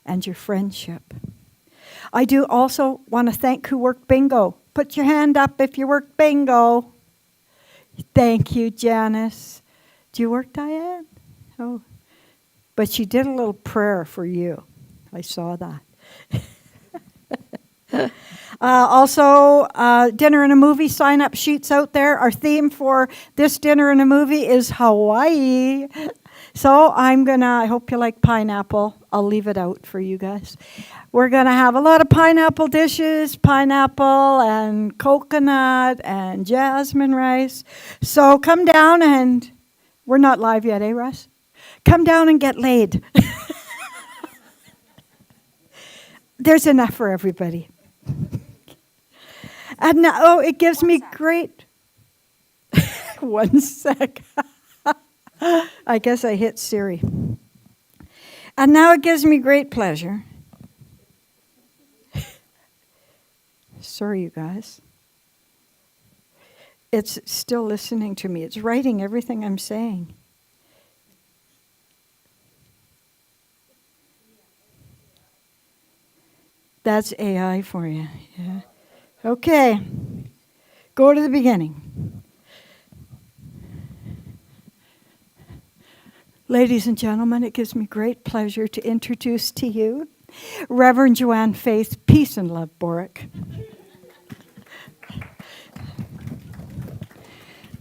and your friendship. I do also want to thank who worked bingo. Put your hand up if you worked bingo. Thank you, Janice. Do you work, Diane? Oh. But she did a little prayer for you. I saw that. Also, dinner and a movie sign-up sheets out there. Our theme for this dinner and a movie is Hawaii. So I hope you like pineapple. I'll leave it out for you guys. We're going to have a lot of pineapple dishes, pineapple and coconut and jasmine rice. So come down and, we're not live yet, eh, Russ? Come down and get laid. There's enough for everybody. And now, it gives me great... 1 sec. I guess I hit Siri. And now it gives me great pleasure. Sorry, you guys. It's still listening to me. It's writing everything I'm saying. That's AI for you. Yeah. Okay. Go to the beginning. Ladies and gentlemen, it gives me great pleasure to introduce to you Reverend Joanne Faith, Peace and Love Boruck.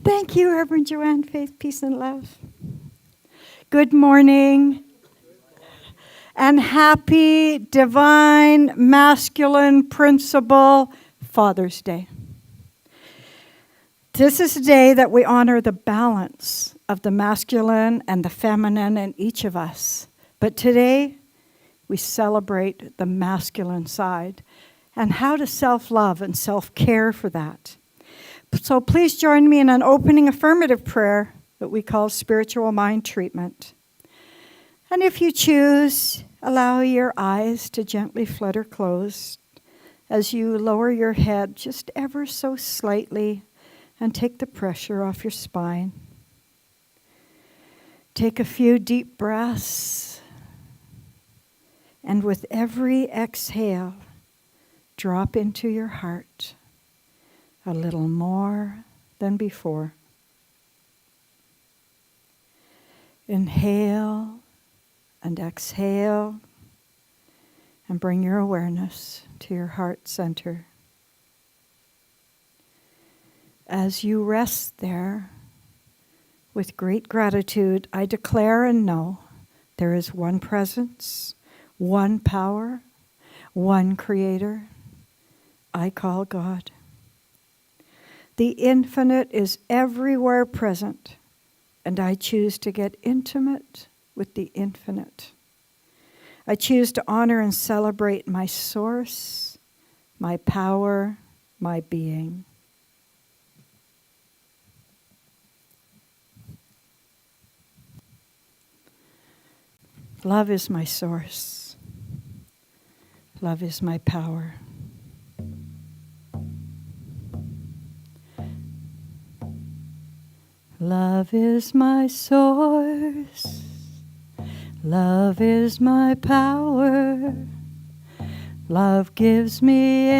Thank you, Reverend Joanne Faith, Peace and Love. Good morning. And happy divine masculine principle Father's Day. This is a day that we honor the balance of the masculine and the feminine in each of us. But today, we celebrate the masculine side and how to self-love and self-care for that. So please join me in an opening affirmative prayer that we call spiritual mind treatment. And if you choose, allow your eyes to gently flutter closed as you lower your head just ever so slightly and take the pressure off your spine. Take a few deep breaths, and with every exhale, drop into your heart a little more than before. Inhale and exhale, and bring your awareness to your heart center. As you rest there, with great gratitude, I declare and know there is one presence, one power, one creator. I call God. The infinite is everywhere present, and I choose to get intimate with the infinite. I choose to honor and celebrate my source, my power, my being. Love is my source. Love is my power. Love is my source. Love is my power. Love gives me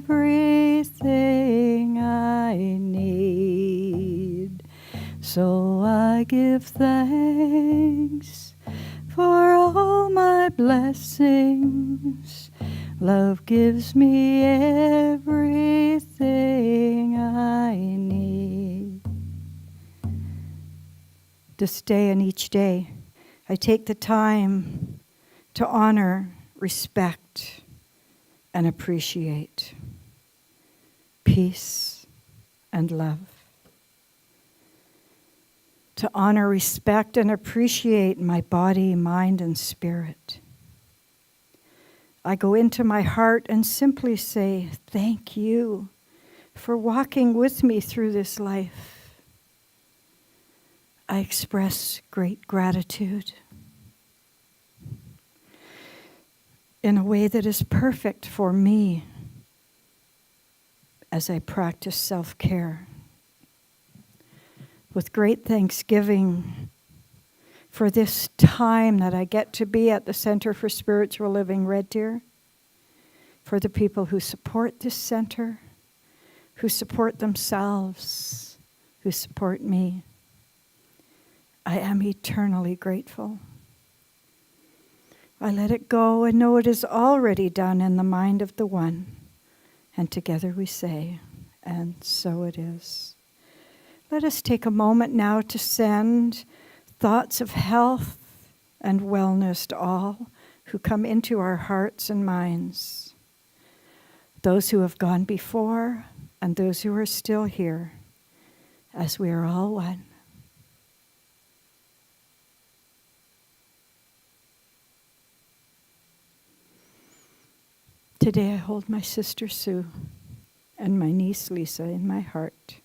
everything I need. So I give thanks for all my blessings. Love gives me everything I need. This day and each day, I take the time to honor, respect, and appreciate peace and love. To honor, respect, and appreciate my body, mind, and spirit. I go into my heart and simply say, thank you for walking with me through this life. I express great gratitude in a way that is perfect for me as I practice self-care. With great thanksgiving, for this time that I get to be at the Center for Spiritual Living Red Deer, for the people who support this center, who support themselves, who support me. I am eternally grateful. I let it go and know it is already done in the mind of the One. And together we say, and so it is. Let us take a moment now to send thoughts of health and wellness to all who come into our hearts and minds. Those who have gone before and those who are still here, as we are all one. Today I hold my sister Sue and my niece Lisa in my heart.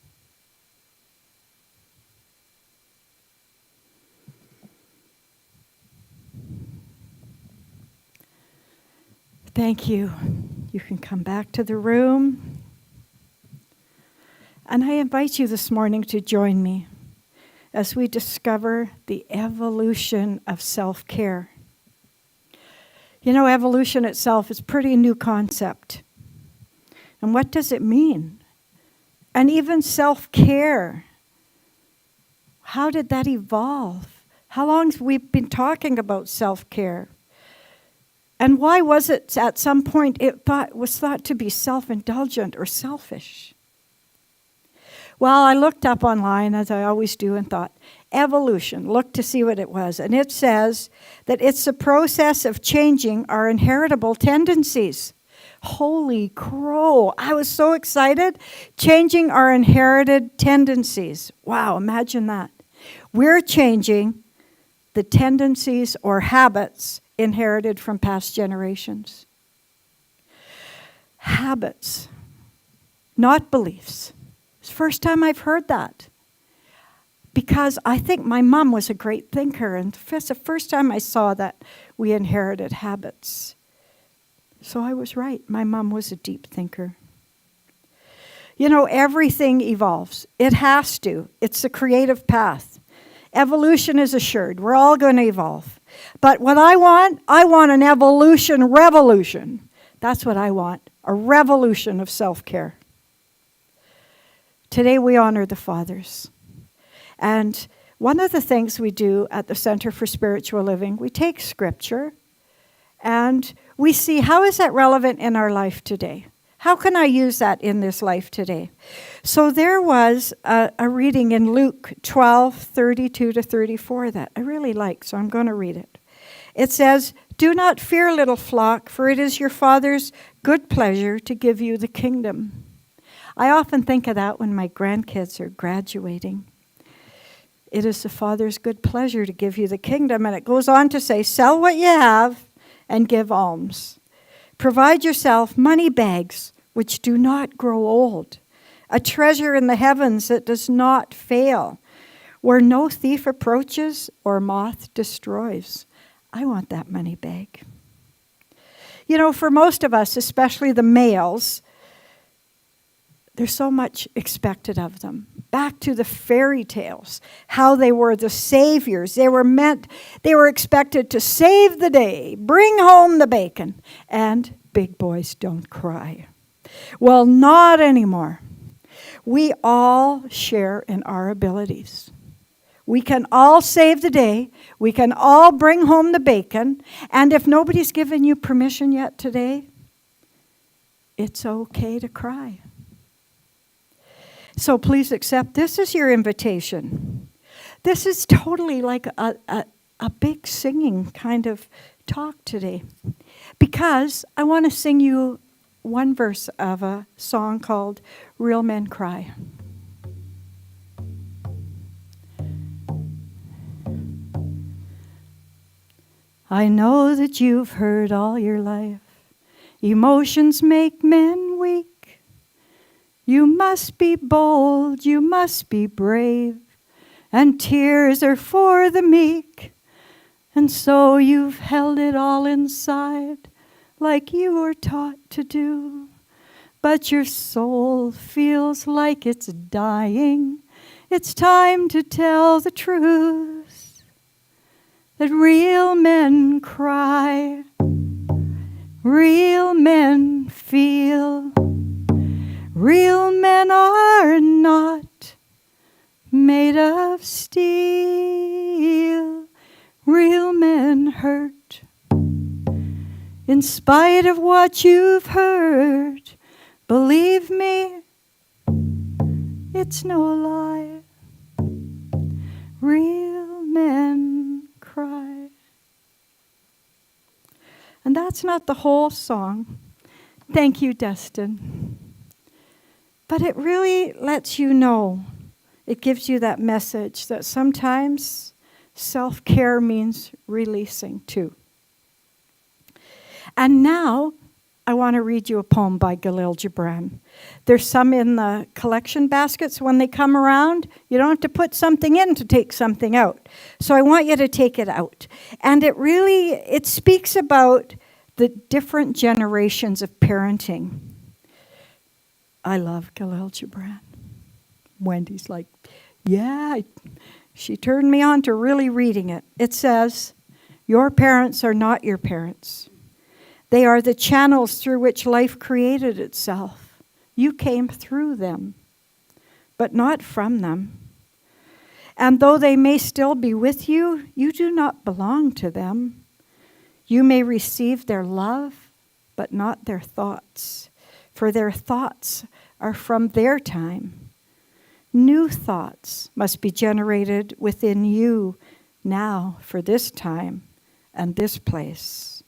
Thank you. You can come back to the room. And I invite you this morning to join me as we discover the evolution of self-care. You know, evolution itself is a pretty new concept. And what does it mean? And even self-care. How did that evolve? How long have we been talking about self-care? And why was it at some point was thought to be self-indulgent or selfish? Well, I looked up online, as I always do, and thought, evolution, looked to see what it was. And it says that it's the process of changing our inheritable tendencies. Holy crow, I was so excited. Changing our inherited tendencies. Wow, imagine that. We're changing the tendencies or habits inherited from past generations. Habits, not beliefs. It's the first time I've heard that. Because I think my mom was a great thinker, and it's the first time I saw that we inherited habits. So I was right. My mom was a deep thinker. You know, everything evolves. It has to. It's the creative path. Evolution is assured. We're all going to evolve. But what I want an evolution revolution. That's what I want, a revolution of self-care. Today we honor the fathers. And one of the things we do at the Center for Spiritual Living, we take scripture and we see how is that relevant in our life today? How can I use that in this life today? So there was a reading in Luke 12:32-34 that I really like, so I'm going to read it. It says, "Do not fear, little flock, for it is your Father's good pleasure to give you the kingdom." I often think of that when my grandkids are graduating. It is the Father's good pleasure to give you the kingdom. And it goes on to say, sell what you have and give alms. Provide yourself money bags which do not grow old, a treasure in the heavens that does not fail, where no thief approaches or moth destroys. I want that money bag. You know, for most of us, especially the males, there's so much expected of them. Back to the fairy tales, how they were the saviors. They were expected to save the day, bring home the bacon, and big boys don't cry. Well, not anymore. We all share in our abilities. We can all save the day. We can all bring home the bacon. And if nobody's given you permission yet today, it's okay to cry. So please accept this is your invitation. This is totally like a big singing kind of talk today. Because I want to sing you one verse of a song called Real Men Cry. I know that you've heard all your life, emotions make men weak. You must be bold, you must be brave, and tears are for the meek. And so you've held it all inside, like you were taught to do. But your soul feels like it's dying. It's time to tell the truth. that real men cry, real men feel, real men are not made of steel, real men hurt. In spite of what you've heard, believe me, it's no lie. Real men cry. And that's not the whole song. Thank you, Dustin. But it really lets you know, it gives you that message that sometimes self-care means releasing too. And now, I want to read you a poem by Khalil Gibran. There's some in the collection baskets when they come around. You don't have to put something in to take something out. So I want you to take it out. And it speaks about the different generations of parenting. I love Khalil Gibran. Wendy's like, yeah, she turned me on to really reading it. It says, your parents are not your parents. They are the channels through which life created itself. You came through them, but not from them. And though they may still be with you, you do not belong to them. You may receive their love, but not their thoughts, for their thoughts are from their time. New thoughts must be generated within you now for this time and this place.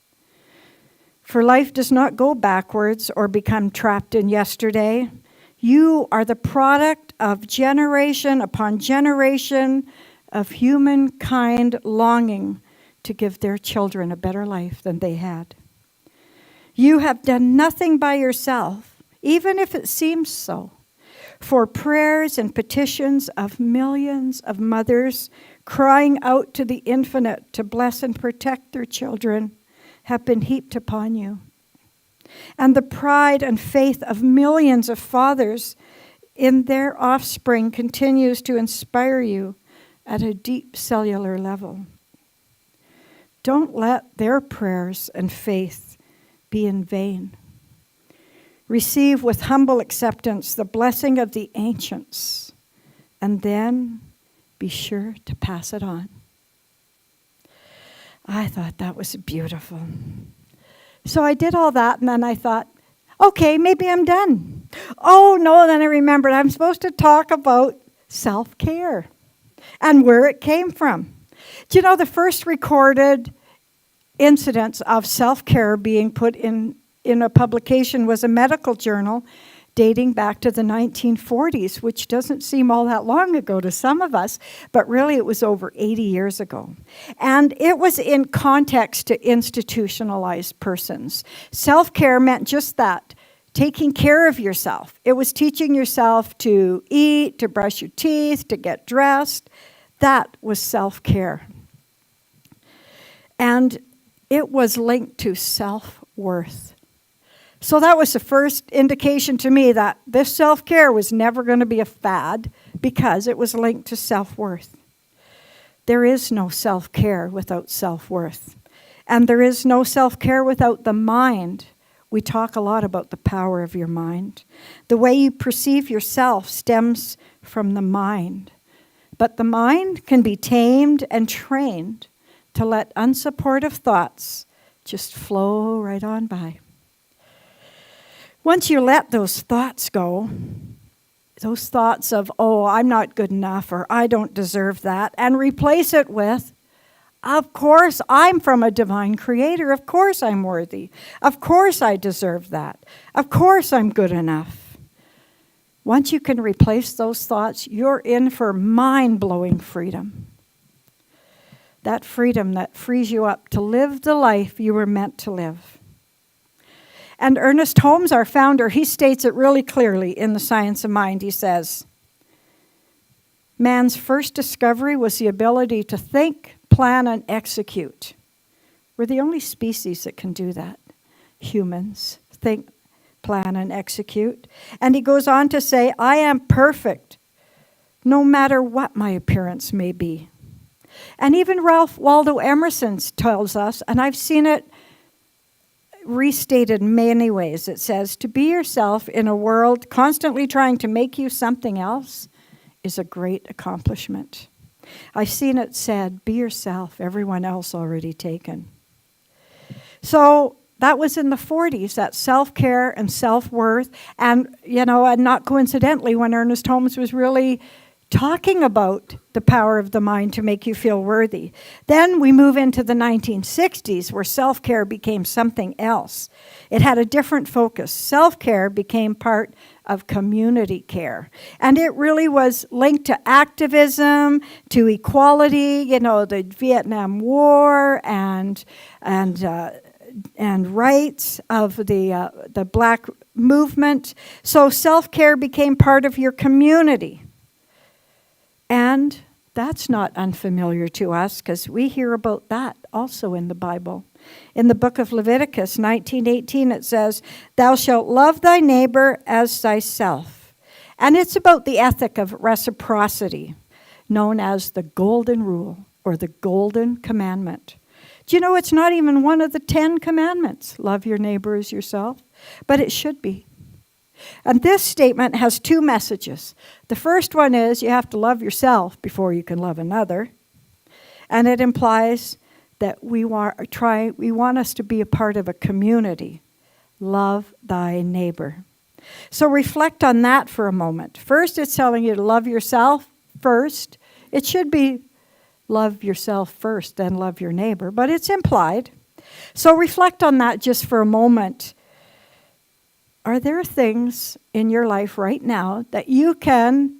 For life does not go backwards or become trapped in yesterday. You are the product of generation upon generation of humankind longing to give their children a better life than they had. You have done nothing by yourself, even if it seems so. For prayers and petitions of millions of mothers crying out to the infinite to bless and protect their children have been heaped upon you. And the pride and faith of millions of fathers in their offspring continues to inspire you at a deep cellular level. Don't let their prayers and faith be in vain. Receive with humble acceptance the blessing of the ancients, and then be sure to pass it on. I thought that was beautiful. So I did all that, and then I thought, okay, maybe I'm done. Oh, no, then I remembered I'm supposed to talk about self-care and where it came from. Do you know the first recorded incidents of self-care being put in a publication was a medical journal dating back to the 1940s, which doesn't seem all that long ago to some of us, but really it was over 80 years ago. And it was in context to institutionalized persons. Self-care meant just that, taking care of yourself. It was teaching yourself to eat, to brush your teeth, to get dressed. That was self-care. And it was linked to self-worth. So that was the first indication to me that this self-care was never going to be a fad because it was linked to self-worth. There is no self-care without self-worth. And there is no self-care without the mind. We talk a lot about the power of your mind. The way you perceive yourself stems from the mind. But the mind can be tamed and trained to let unsupportive thoughts just flow right on by. Once you let those thoughts go, those thoughts of, oh, I'm not good enough, or I don't deserve that, and replace it with, of course, I'm from a divine creator. Of course I'm worthy. Of course I deserve that. Of course I'm good enough. Once you can replace those thoughts, you're in for mind-blowing freedom. That freedom that frees you up to live the life you were meant to live. And Ernest Holmes, our founder, he states it really clearly in The Science of Mind. He says, man's first discovery was the ability to think, plan, and execute. We're the only species that can do that. Humans think, plan, and execute. And he goes on to say, I am perfect, no matter what my appearance may be. And even Ralph Waldo Emerson tells us, and I've seen it restated many ways. It says, to be yourself in a world constantly trying to make you something else is a great accomplishment. I've seen it said, be yourself, everyone else already taken. So that was in the 40s, that self-care and self-worth. And, and not coincidentally, when Ernest Holmes was really talking about the power of the mind to make you feel worthy. Then we move into the 1960s, where self-care became something else. It had a different focus. Self-care became part of community care. And it really was linked to activism, to equality, the Vietnam War and rights of the Black movement. So self-care became part of your community. And that's not unfamiliar to us, because we hear about that also in the Bible. In the book of Leviticus 19:18, it says, thou shalt love thy neighbor as thyself. And it's about the ethic of reciprocity, known as the golden rule or the golden commandment. Do you know it's not even one of the 10 commandments, love your neighbor as yourself? But it should be. And this statement has two messages. The first one is you have to love yourself before you can love another. And it implies that we want us to be a part of a community. Love thy neighbor. So reflect on that for a moment. First, it's telling you to love yourself first. It should be love yourself first, then love your neighbor, but it's implied. So reflect on that just for a moment. Are there things in your life right now that you can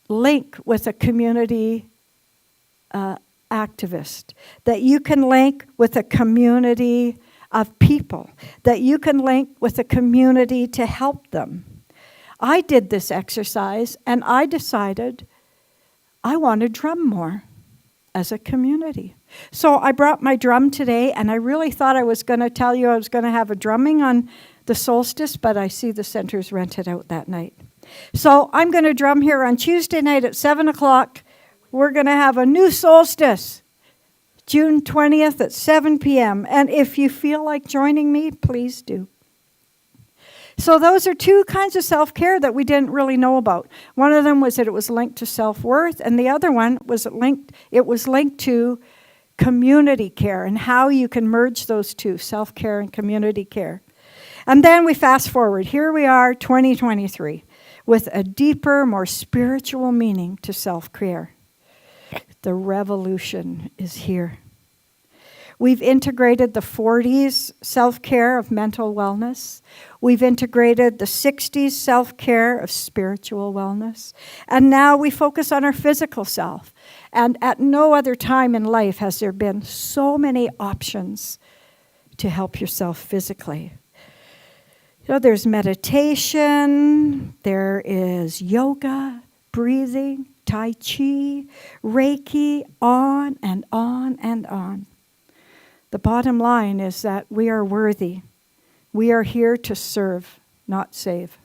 link with a community activist, that you can link with a community of people, that you can link with a community to help them? I did this exercise and I decided I want to drum more as a community. So I brought my drum today, and I really thought I was going to tell you I was going to have a drumming on the solstice, but I see the center's rented out that night. So I'm going to drum here on Tuesday night at 7 o'clock. We're going to have a new solstice, June 20th at 7 p.m. And if you feel like joining me, please do. So those are two kinds of self-care that we didn't really know about. One of them was that it was linked to self-worth, and the other one was linked to community care and how you can merge those two, self-care and community care. And then we fast forward. Here we are, 2023, with a deeper, more spiritual meaning to self-care. The revolution is here. We've integrated the 40s self-care of mental wellness. We've integrated the 60s self-care of spiritual wellness. And now we focus on our physical self. And at no other time in life has there been so many options to help yourself physically. There's meditation, there is yoga, breathing, Tai Chi, Reiki, on and on and on. The bottom line is that we are worthy. We are here to serve, not save.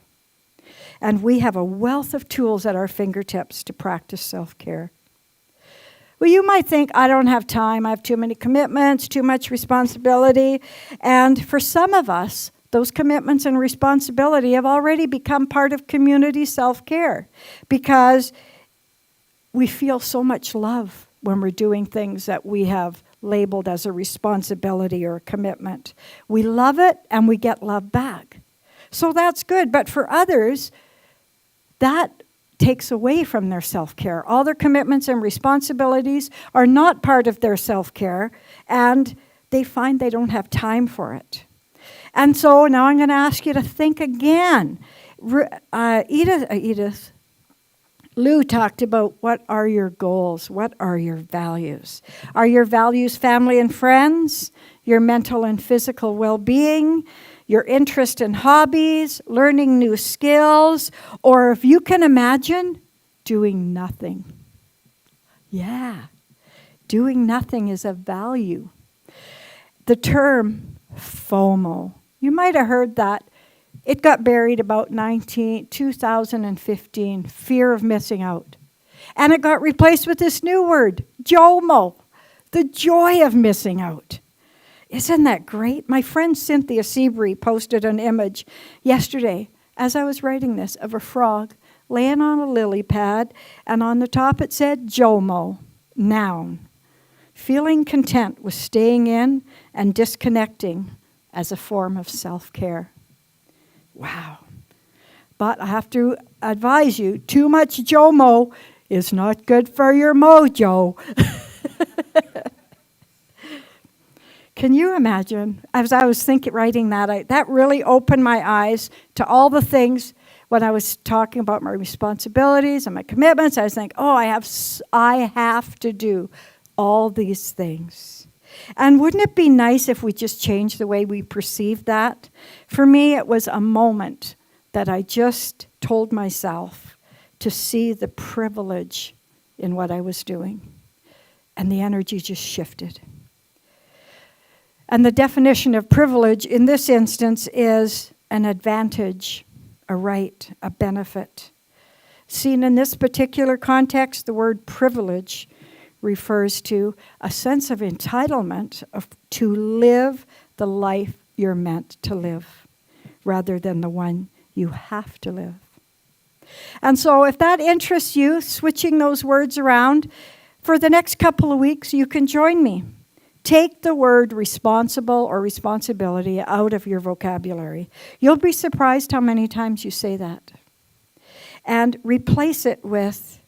And we have a wealth of tools at our fingertips to practice self-care. Well, you might think, I don't have time, I have too many commitments, too much responsibility. And for some of us, those commitments and responsibility have already become part of community self-care because we feel so much love when we're doing things that we have labeled as a responsibility or a commitment. We love it and we get love back. So that's good. But for others, that takes away from their self-care. All their commitments and responsibilities are not part of their self-care, and they find they don't have time for it. And so now I'm going to ask you to think again. Lou talked about what are your goals, what are your values. Are your values family and friends, your mental and physical well-being, your interest in hobbies, learning new skills, or if you can imagine, doing nothing? Yeah, doing nothing is a value. The term FOMO, you might have heard that. It got buried about 2015, fear of missing out. And it got replaced with this new word, JOMO, the joy of missing out. Isn't that great? My friend Cynthia Seabury posted an image yesterday as I was writing this of a frog laying on a lily pad, and on the top it said JOMO, noun. Feeling content with staying in and disconnecting as a form of self-care. Wow. But I have to advise you, too much JOMO is not good for your mojo. Can you imagine, as I was writing that, that really opened my eyes to all the things when I was talking about my responsibilities and my commitments. I was thinking, oh, I have to do all these things. And wouldn't it be nice if we just changed the way we perceive that? For me, it was a moment that I just told myself to see the privilege in what I was doing. And the energy just shifted. And the definition of privilege in this instance is an advantage, a right, a benefit. Seen in this particular context, the word privilege refers to a sense of entitlement to live the life you're meant to live, rather than the one you have to live. And so if that interests you, switching those words around, for the next couple of weeks, you can join me. Take the word responsible or responsibility out of your vocabulary. You'll be surprised how many times you say that. And replace it with,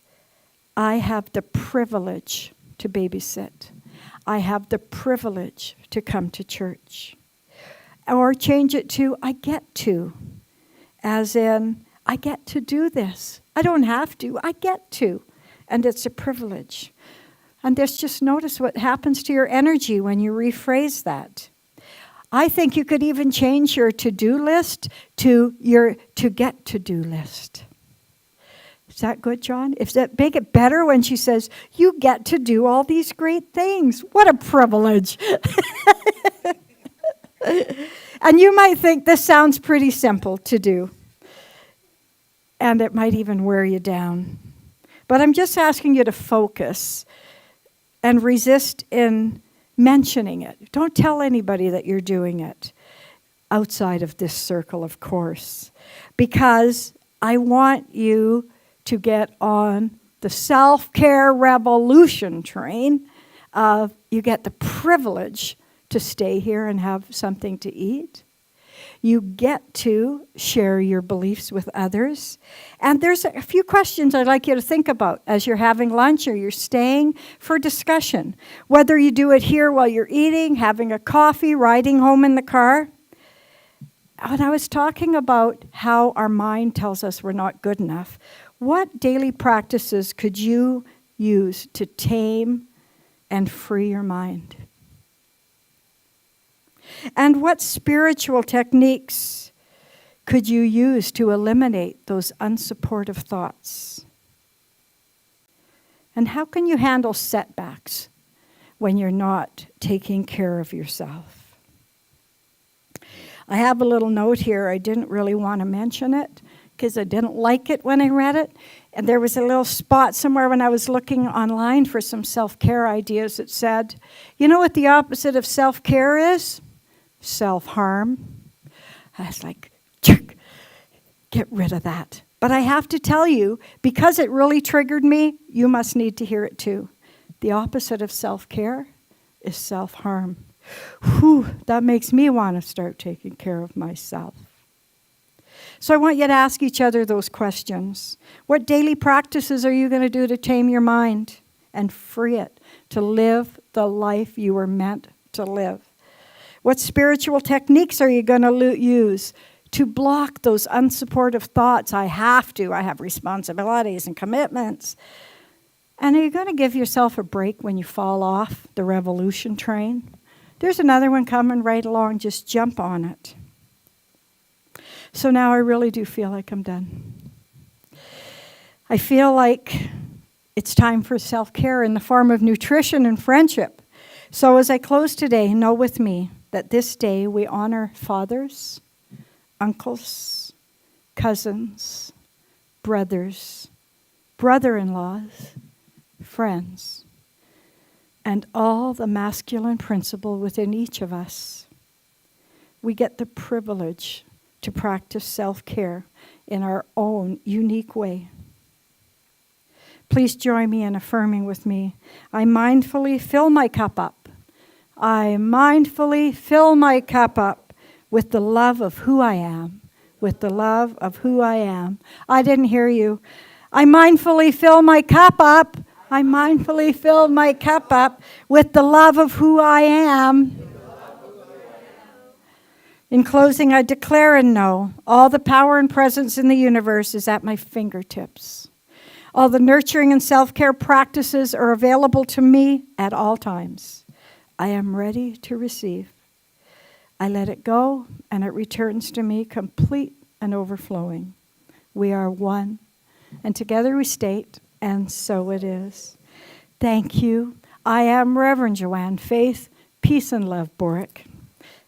I have the privilege to babysit. I have the privilege to come to church. Or change it to, I get to. As in, I get to do this. I don't have to, I get to. And it's a privilege. And just notice what happens to your energy when you rephrase that. I think you could even change your to-do list to your to-get-to-do list. Is that good, John? If that make it better when she says, you get to do all these great things. What a privilege. And you might think this sounds pretty simple to do. And it might even wear you down. But I'm just asking you to focus and resist in mentioning it. Don't tell anybody that you're doing it outside of this circle, of course, because I want you to get on the self-care revolution train of you get the privilege to stay here and have something to eat. You get to share your beliefs with others. And there's a few questions I'd like you to think about as you're having lunch or you're staying for discussion. Whether you do it here while you're eating, having a coffee, riding home in the car. When I was talking about how our mind tells us we're not good enough, what daily practices could you use to tame and free your mind? And what spiritual techniques could you use to eliminate those unsupportive thoughts? And how can you handle setbacks when you're not taking care of yourself? I have a little note here. I didn't really want to mention it because I didn't like it when I read it. And there was a little spot somewhere when I was looking online for some self-care ideas that said, you know what the opposite of self-care is? Self-harm. I was like, get rid of that. But I have to tell you, because it really triggered me, you must need to hear it too. The opposite of self-care is self-harm. Whew, that makes me want to start taking care of myself. So I want you to ask each other those questions. What daily practices are you going to do to tame your mind and free it to live the life you were meant to live? What spiritual techniques are you going to use to block those unsupportive thoughts? I have responsibilities and commitments. And are you going to give yourself a break when you fall off the revolution train? There's another one coming right along. Just jump on it. So now I really do feel like I'm done. I feel like it's time for self-care in the form of nutrition and friendship. So as I close today, know with me that this day we honor fathers, uncles, cousins, brothers, brother-in-laws, friends, and all the masculine principle within each of us. We get the privilege to practice self-care in our own unique way. Please join me in affirming with me. I mindfully fill my cup up. I mindfully fill my cup up with the love of who I am. With the love of who I am. I didn't hear you. I mindfully fill my cup up. I mindfully fill my cup up with the love of who I am. In closing, I declare and know all the power and presence in the universe is at my fingertips. All the nurturing and self-care practices are available to me at all times. I am ready to receive. I let it go, and it returns to me complete and overflowing. We are one, and together we state, and so it is. Thank you. I am Reverend Joanne, faith, peace, and love, Boruck.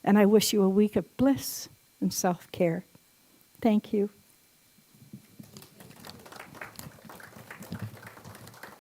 And I wish you a week of bliss and self-care. Thank you.